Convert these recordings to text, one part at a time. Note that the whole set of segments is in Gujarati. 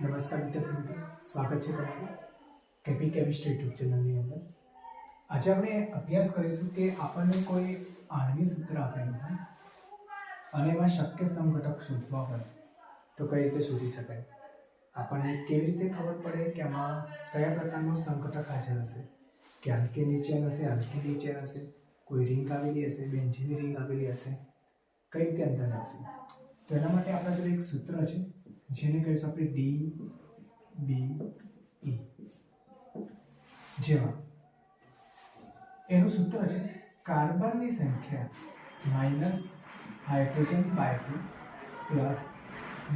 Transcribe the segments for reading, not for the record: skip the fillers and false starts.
નમસ્કાર વિદ્યાર્થી મિત્રો, સ્વાગત છે તમારું કેપી કેમિસ્ટ્રી યુટ્યુબ ચેનલની અંદર. આજે આપણે અભ્યાસ કરીશું કે આપણને કોઈ આણ્વિક સૂત્ર આપેલું હોય અને એમાં શક્ય સમઘટક શોધવા હોય તો કઈ રીતે શોધી શકાય. આપણને કેવી રીતે ખબર પડે કે આમાં કયા પ્રકારનો સમઘટક હાજર હશે, કે આલ્કેનની ચેન હશે, આલ્કીનની ચેન હશે, કોઈ રિંગ આવેલી હશે, બેન્ઝીનની રિંગ આવેલી હશે, કઈ રીતે અંદાજ આવશે. તો એના માટે આપણા જોડે એક સૂત્ર છે જેને કહીશું આપણે DBE. જેમાં એનું સૂત્ર છે કાર્બનની સંખ્યા minus hydrogen by 2 plus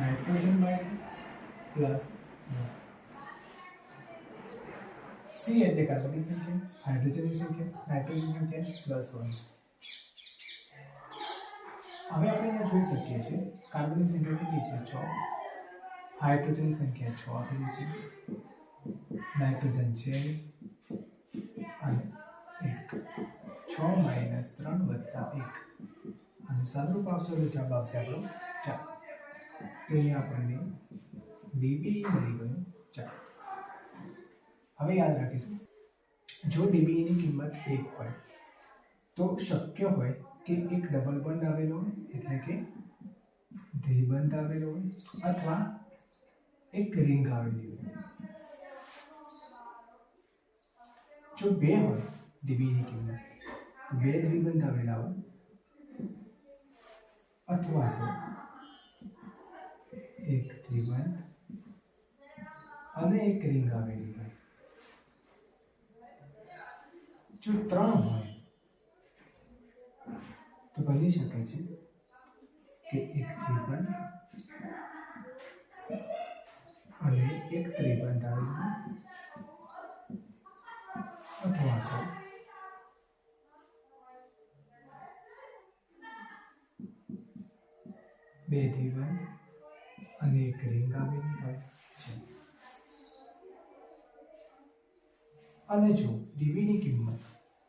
nitrogen by 2 plus C એટલે કાર્બનની સંખ્યા, હાઇડ્રોજનની સંખ્યા, નાઇટ્રોજનની સંખ્યા પ્લસ 1. હવે આપણે અહીંયા જોઈ શકીએ છીએ કાર્બનની સંખ્યા કેટલી છે 6, હાઇડ્રોજનની સંખ્યા 6 આપેલી છે, નાઇટ્રોજન છે અને 1. 6 માઇનસ 3 વત્તા 1 આનું સાદુરૂપ આવશે એટલે જવાબ આવશે આપણો 4. તો અહીંયા આપણને DBE મળી ગયું 4. હવે યાદ રાખીશું, જો DBE ની કિંમત 1 હોય તો શક્ય હોય કે એક ડબલ બોન્ડ આવેલો હોય એટલે કે દ્વિબંધ આવેલો હોય અથવા એક રિંગ આવેલી હોય. જો 2 હોય DBE ની કિંમત તો 2 દ્વિબંધ આવેલા હોય અથવા તો એક દ્વિબંધ અને એક રિંગ આવેલી હોય. જો 3 હોય તો બની શકે છે કે એક દ્વિબંધ અને એક ત્રિબંધ આવેલું હોય અથવા તો બે દ્વિબંધ અને એક રિંગ આવેલી હોય છે. અને જો DBE ની કિંમત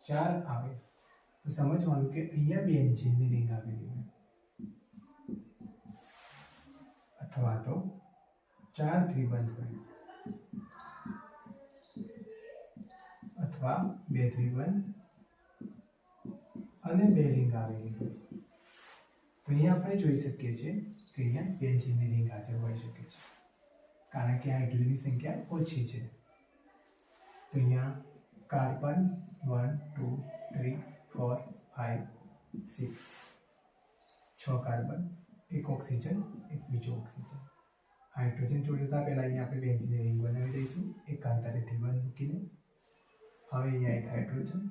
4 આવે તો સમજવાનું કે અહીંયા બેન્ઝીનની રિંગ આવેલી હોય અથવા તો 4 દ્વિબંધ હોય અથવા 2 દ્વિબંધ અને 2 રિંગ આવેલી હોય. તો અહીંયા આપણે જોઈ શકીએ છીએ કે અહીંયા બેન્ઝીનની રિંગ હાજર હોઈ શકે છે કારણ કે હાઇડ્રોજનની સંખ્યા ઓછી છે. તો અહીંયા કાર્બન 1 2 3 4 5 6 6 કાર્બન, એક ઓક્સિજન, એક બીજો ઓક્સિજન. હાઇડ્રોજન જોડતા પહેલા અહીંયા આપણે બેન્ઝીનની રિંગ બનાવી દઈશું એકાંતરે દ્વિબંધ મૂકીને. હવે અહીંયા એક હાઇડ્રોજન,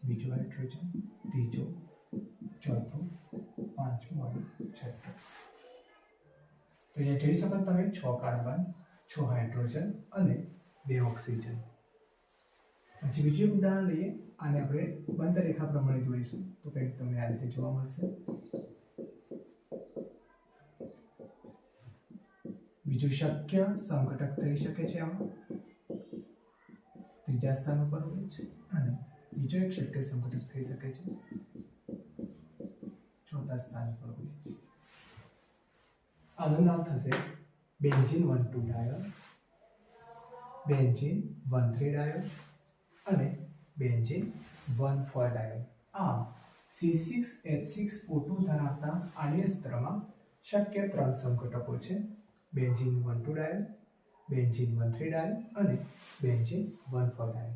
બીજો હાઇડ્રોજન, ત્રીજો, ચોથો, પાંચમો અને છઠ્ઠો. તો અહીંયા જોઈ શકો તમે 6 કાર્બન, 6 હાઇડ્રોજન અને 2 ઓક્સિજન. પછી બીજું એક ઉદાહરણ લઈએ, આને આપણે બંધ રેખા પ્રમાણે દોરીશું તો કંઈક તમને આ રીતે જોવા મળશે. બીજું શક્ય સમઘટક થઈ શકે છે આમાં ત્રીજા સ્થાન ઉપર હોય છે અને બીજો એક શક્ય સમઘટક થઈ શકે છે ચોથા સ્થાન પર હોય છે. આનું નામ થશે બેન્ઝીન 1,2 ડાયોલ, બેન્ઝીન 1,3 ડાયોલ અને બેન્ઝીન 1,4 ડાયોલ. આમ C6H6O2 ધરાવતા આણ્વીય સૂત્રમાં શક્ય 3 સમઘટકો છે: બેન્ઝીન 1,2 ડાયોલ, બેન્ઝીન 1,3 ડાયોલ અને બેન્ઝીન 1,4 ડાયોલ.